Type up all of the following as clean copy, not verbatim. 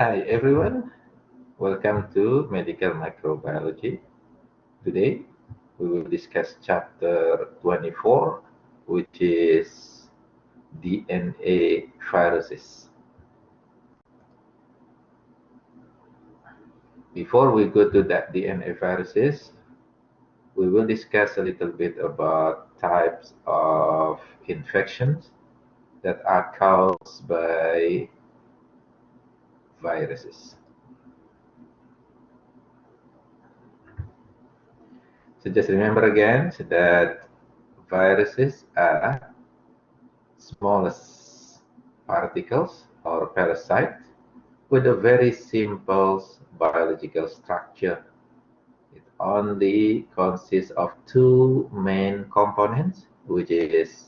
Hi everyone, welcome to Medical Microbiology. Today we will discuss chapter 24, which is DNA viruses. Before we go to that DNA viruses, we will discuss a little bit about types of infections that are caused by viruses. So just remember again that viruses are smallest particles or parasites with a very simple biological structure. It only consists of two main components, which is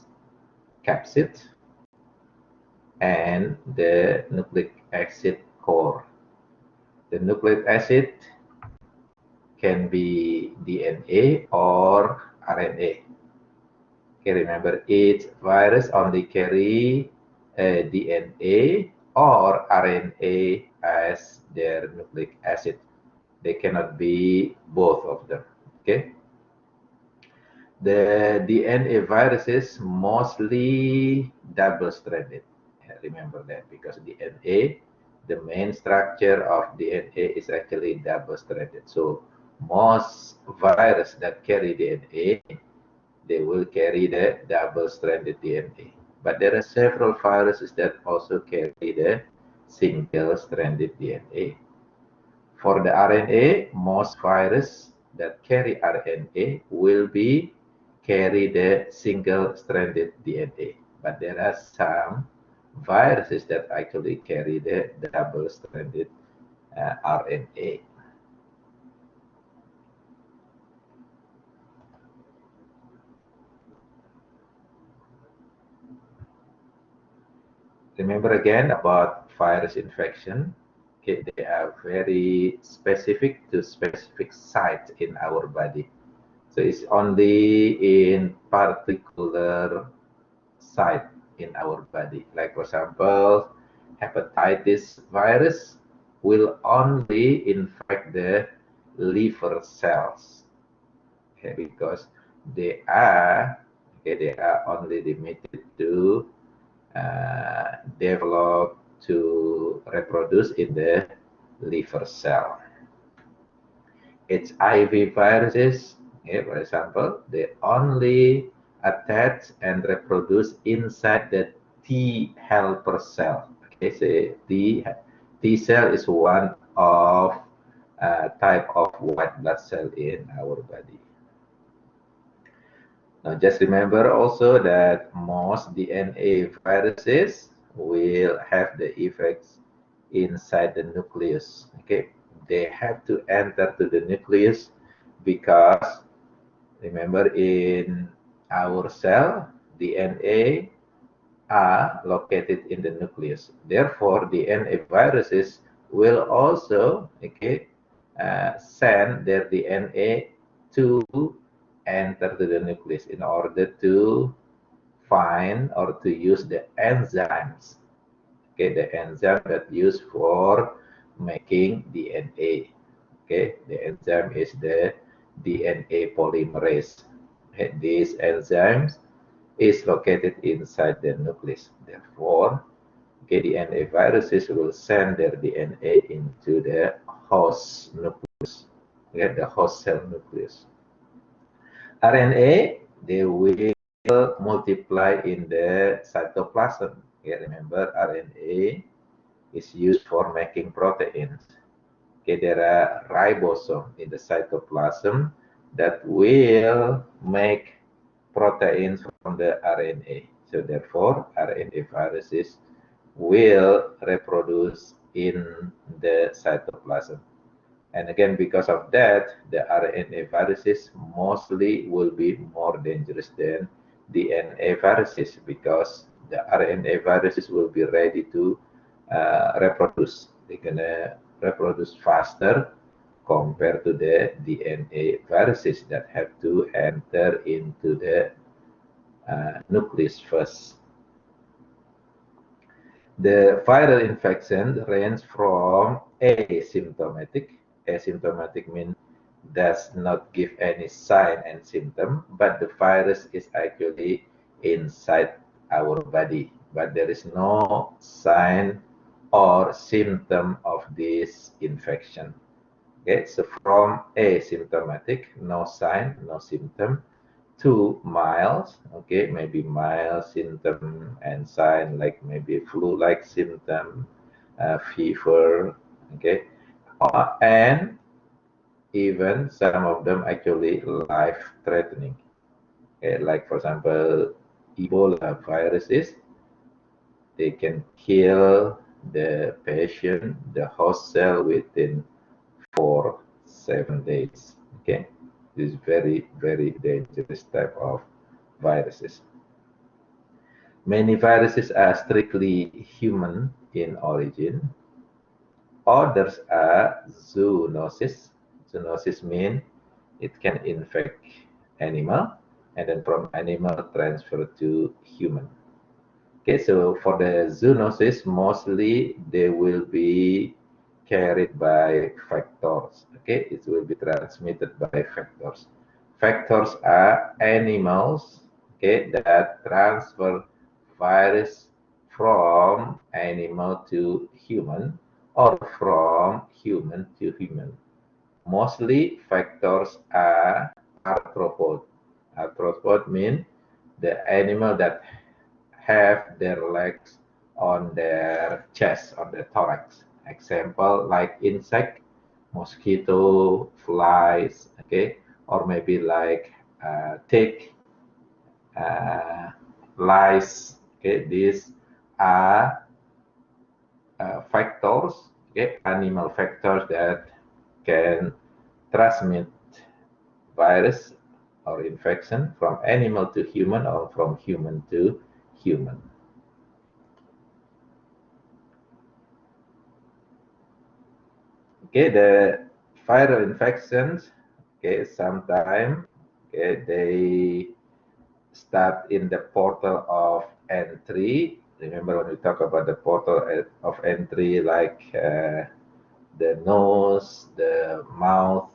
capsid and the nucleic acid core. The nucleic acid can be DNA or RNA. Okay, remember each virus only carry DNA or RNA as their nucleic acid. They cannot be both of them. Okay. The DNA viruses mostly double-stranded. Remember that because DNA, the main structure of DNA is actually double-stranded. So most virus that carry DNA, they will carry the double-stranded DNA. But there are several viruses that also carry the single-stranded DNA. For the RNA, most viruses that carry RNA will be carry the single-stranded DNA. But there are some viruses that actually carry the double-stranded RNA. Remember again about virus infection. Okay, they are very specific to specific sites in our body. So it's only in particular site in our body. Like for example, hepatitis virus will only infect the liver cells, okay, because they are only limited to develop to reproduce in the liver cell. HIV viruses, okay, for example, they only attach and reproduce inside the T helper cell. Okay, so T cell is one of type of white blood cell in our body. Now, just remember also that most DNA viruses will have the effects inside the nucleus. Okay, they have to enter to the nucleus because remember in our cell, DNA are located in the nucleus. Therefore, DNA viruses will also send their DNA to enter to the nucleus in order to find or to use the enzymes. Okay, the enzyme that used for making DNA. Okay, the enzyme is the DNA polymerase. Okay, these enzymes is located inside the nucleus. Therefore, okay, DNA viruses will send their DNA into the host nucleus, okay, the host cell nucleus. RNA, they will multiply in the cytoplasm. Okay, remember RNA is used for making proteins. Okay, there are ribosomes in the cytoplasm that will make proteins from the RNA. So therefore, RNA viruses will reproduce in the cytoplasm. And again, because of that, the RNA viruses mostly will be more dangerous than DNA viruses because the RNA viruses will be ready to reproduce. They're gonna reproduce faster compared to the DNA viruses that have to enter into the nucleus first. The viral infection range from asymptomatic. Asymptomatic means does not give any sign and symptom, but the virus is actually inside our body, but there is no sign or symptom of this infection. Okay, so from asymptomatic, no sign, no symptom, to mild, okay, maybe mild symptom and sign like maybe flu-like symptom, fever, okay, and even some of them actually life-threatening. Okay, like for example, Ebola viruses, they can kill the patient, the host cell within 4-7 days. Okay, this is very, very dangerous type of viruses. Many viruses are strictly human in origin. Others are zoonosis. Zoonosis means it can infect animal and then from animal transfer to human. Okay, so for the zoonosis, mostly they will be carried by vectors. Okay, it will be transmitted by vectors. Vectors are animals, okay, that transfer virus from animal to human or from human to human. Mostly vectors are arthropod. Arthropod means the animal that have their legs on their chest, on the thorax. Example like insect, mosquito, flies, okay, or maybe like tick, uh, lice. Okay, these are factors, okay, animal factors that can transmit virus or infection from animal to human or from human to human. Okay, the viral infections, okay, sometimes okay, they start in the portal of entry. Remember when we talk about the portal of entry, like the nose, the mouth,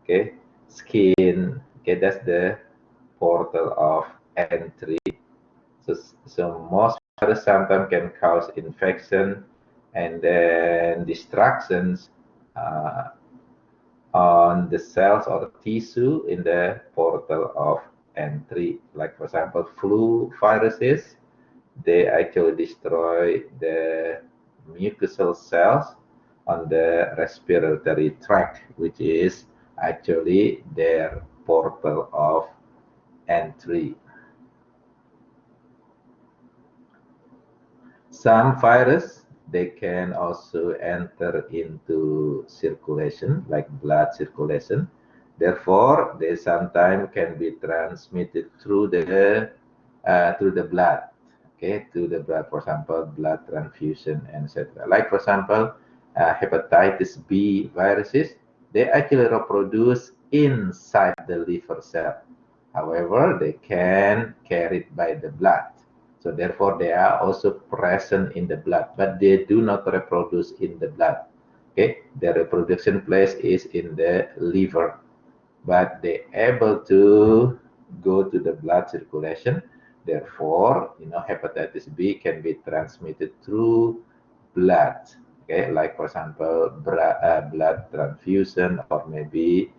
okay, skin, okay, that's the portal of entry. So, so most viruses sometimes can cause infection and then distractions uh, on the cells or tissue in the portal of entry. Like for example, flu viruses, they actually destroy the mucosal cells on the respiratory tract, which is actually their portal of entry. Some virus, they can also enter into circulation, like blood circulation. Therefore, they sometimes can be transmitted through the blood. Okay, through the blood, for example, blood transfusion, etc. Like for example, hepatitis B viruses, they actually reproduce inside the liver cell. However, they can carry it by the blood. So therefore, they are also present in the blood, but they do not reproduce in the blood. Okay, their reproduction place is in the liver, but they able to go to the blood circulation. Therefore, hepatitis B can be transmitted through blood. Okay, like for example, blood transfusion or maybe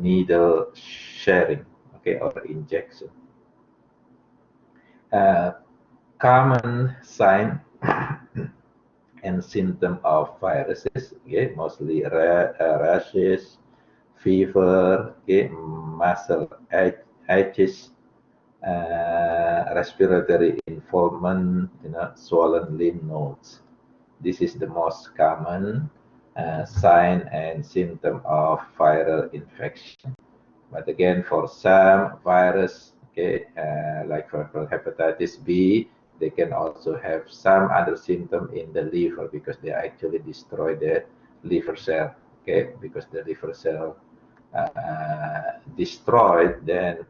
needle sharing. Okay, or injection. Uh, Common sign and symptom of viruses, okay, mostly rashes, fever, okay, muscle aches, respiratory involvement, swollen lymph nodes. This is the most common sign and symptom of viral infection. But again, for some virus, okay, like for example, hepatitis B, they can also have some other symptom in the liver because they actually destroy the liver cell. Okay, because the liver cell destroyed, then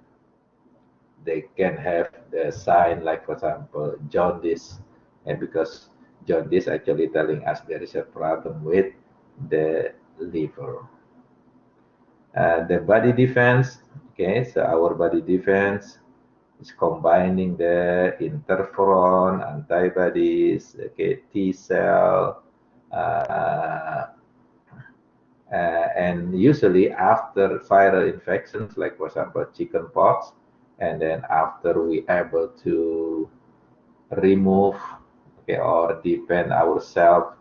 they can have the sign like, for example, jaundice, and because jaundice actually telling us there is a problem with the liver. The body defense, okay, so our body defense is combining the interferon antibodies, okay, T cell, uh, and usually after viral infections, like for example chicken pox, and then after we able to remove, okay, or defend ourselves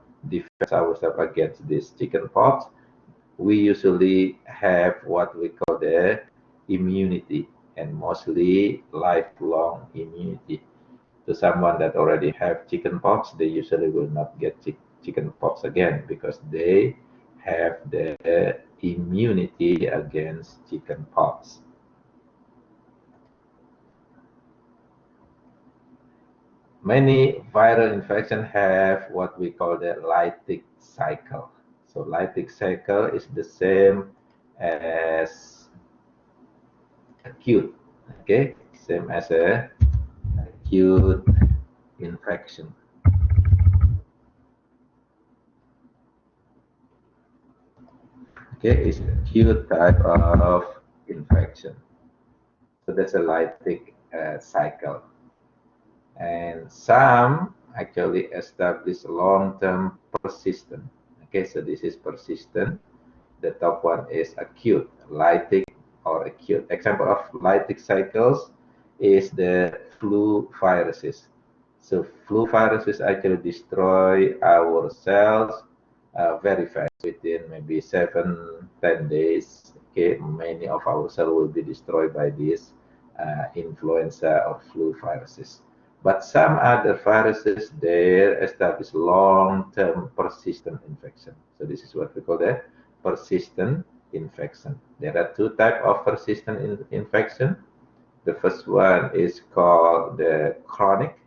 against this chicken pox, we usually have what we call the immunity, and mostly lifelong immunity. To someone that already have chicken pox, they usually will not get chicken pox again because they have the immunity against chicken pox. Many viral infections have what we call the lytic cycle. So lytic cycle is the same as acute, okay? Same as a acute infection. Okay, it's acute type of infection. So that's a lytic cycle. And some actually establish long-term persistent. Okay, so this is persistent. The top one is acute, lytic or acute. Example of lytic cycles is the flu viruses. So flu viruses actually destroy our cells very fast within maybe 7-10 days. Okay, many of our cells will be destroyed by these influenza or flu viruses. But some other viruses, they establish long-term persistent infection. So this is what we call the persistent infection. There are two types of persistent infection. The first one is called the chronic,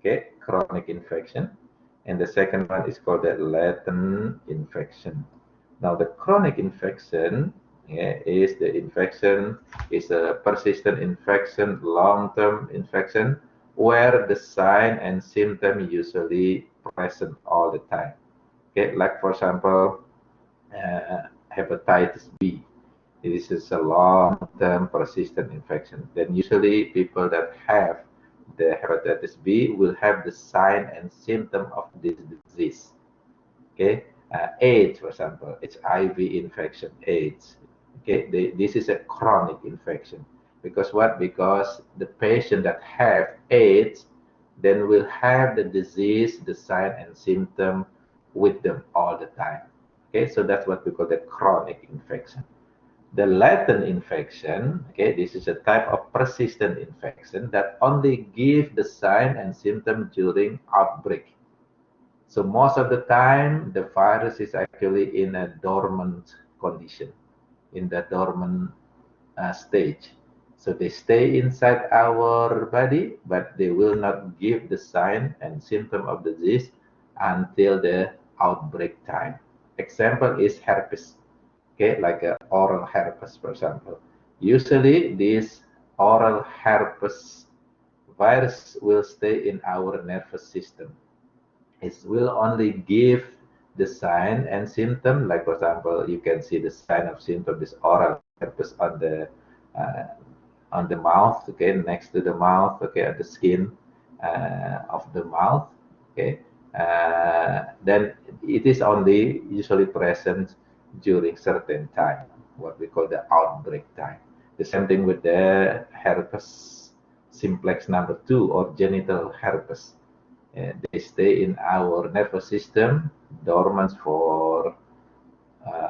okay, chronic infection. And the second one is called the latent infection. Now, the chronic infection, yeah, is the infection, is a persistent infection, long-term infection, where the sign and symptom usually present all the time. Okay, like for example, hepatitis B. This is a long-term persistent infection. Then usually people that have the hepatitis B will have the sign and symptom of this disease. Okay, AIDS, for example, HIV infection, AIDS. Okay, this is a chronic infection because what? Because the patient that have AIDS then will have the disease, the sign and symptom with them all the time. Okay, so that's what we call the chronic infection. The latent infection, okay, this is a type of persistent infection that only give the sign and symptom during outbreak. So most of the time, the virus is actually in a dormant condition, in the dormant stage. So they stay inside our body, but they will not give the sign and symptom of the disease until the outbreak time. Example is herpes, okay, like oral herpes, for example. Usually, this oral herpes virus will stay in our nervous system. It will only give the sign and symptom. Like for example, you can see the sign of symptom is oral herpes uh, on the mouth, okay, next to the mouth, okay, at the skin of the mouth, okay. Then it is only usually present during certain time, what we call the outbreak time. The same thing with the herpes simplex number 2 or genital herpes. They stay in our nervous system dormant for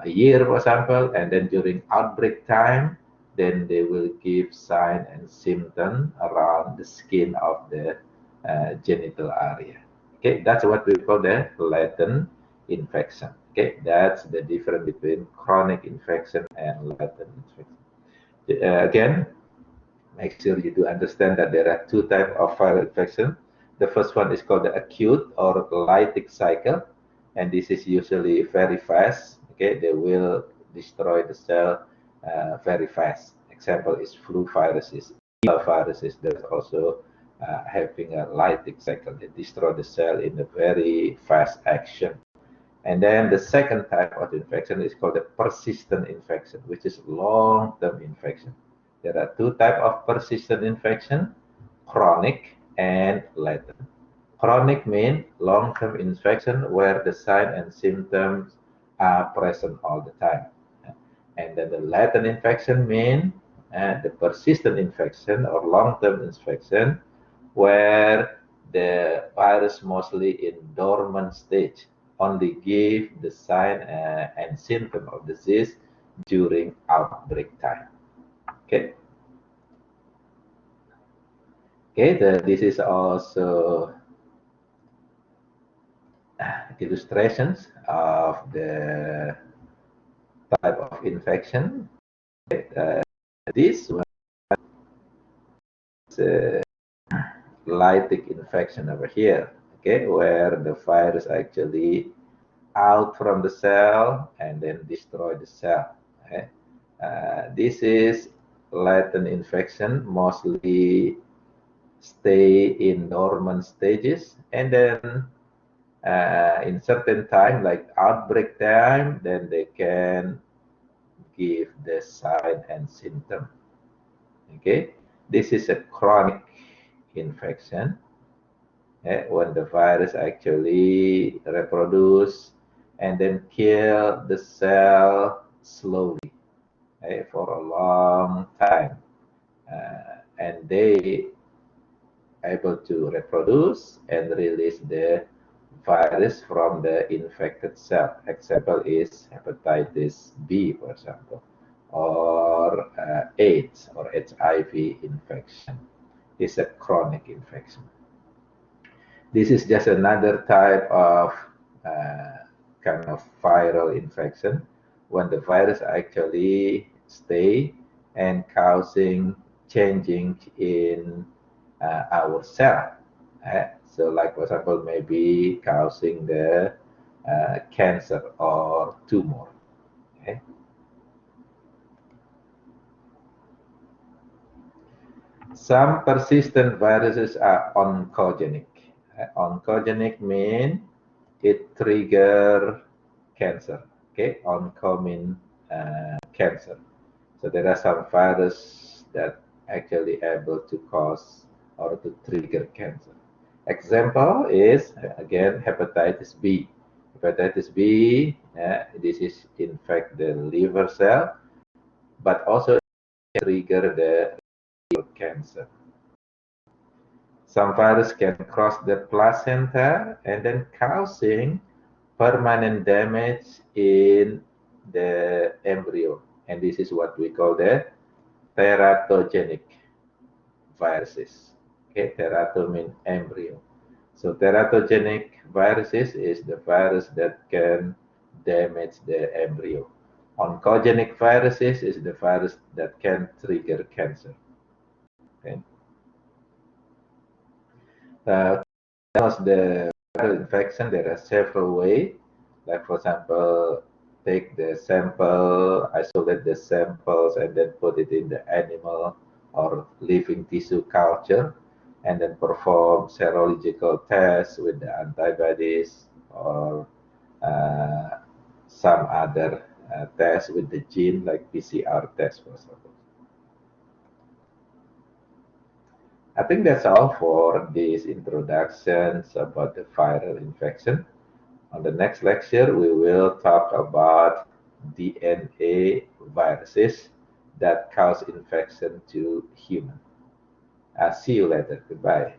a year, for example, and then during outbreak time, then they will give sign and symptom around the skin of the genital area. Okay, that's what we call the latent infection. Okay, that's the difference between chronic infection and latent infection. Again, make sure you do understand that there are two types of viral infection. The first one is called the acute or lytic cycle, and this is usually very fast. Okay, they will destroy the cell very fast. Example is flu viruses, Ebola viruses. There's also having a lytic cycle. They destroy the cell in a very fast action. And then the second type of infection is called the persistent infection, which is long-term infection. There are two types of persistent infection, chronic and latent. Chronic means long-term infection where the signs and symptoms are present all the time. And then the latent infection means the persistent infection or long-term infection where the virus mostly in dormant stage only give the sign and symptom of disease during outbreak time. Okay. Okay, this is also illustrations of the type of infection. This one is a lytic infection over here, okay, where the virus actually out from the cell and then destroy the cell. Okay? This is latent infection, mostly stay in dormant stages, and then in certain time, like outbreak time, then they can give the sign and symptom. Okay, this is a chronic infection when the virus actually reproduce and then kill the cell slowly for a long time, and they able to reproduce and release the virus from the infected cell. Example is hepatitis B, for example, or AIDS or HIV infection. It's a chronic infection. This is just another type of kind of viral infection when the virus actually stay and causing changing in our cell. So like, for example, maybe causing the cancer or tumor. Okay? Some persistent viruses are oncogenic. Oncogenic means it trigger cancer. Okay, oncommon cancer. So there are some viruses that actually able to cause or to trigger cancer. Example is again hepatitis B. Hepatitis B, this is infect the liver cell, but also trigger the liver cancer. Some virus can cross the placenta and then causing permanent damage in the embryo, and this is what we call the teratogenic viruses. Okay, terato means embryo. So teratogenic viruses is the virus that can damage the embryo. Oncogenic viruses is the virus that can trigger cancer. Okay. The viral infection, there are several ways. Like for example, take the sample, isolate the samples, and then put it in the animal or living tissue culture, and then perform serological tests with the antibodies or some other tests with the gene, like PCR test, for example. I think that's all for these introductions about the viral infection. On the next lecture, we will talk about DNA viruses that cause infection to human. See you later. Goodbye.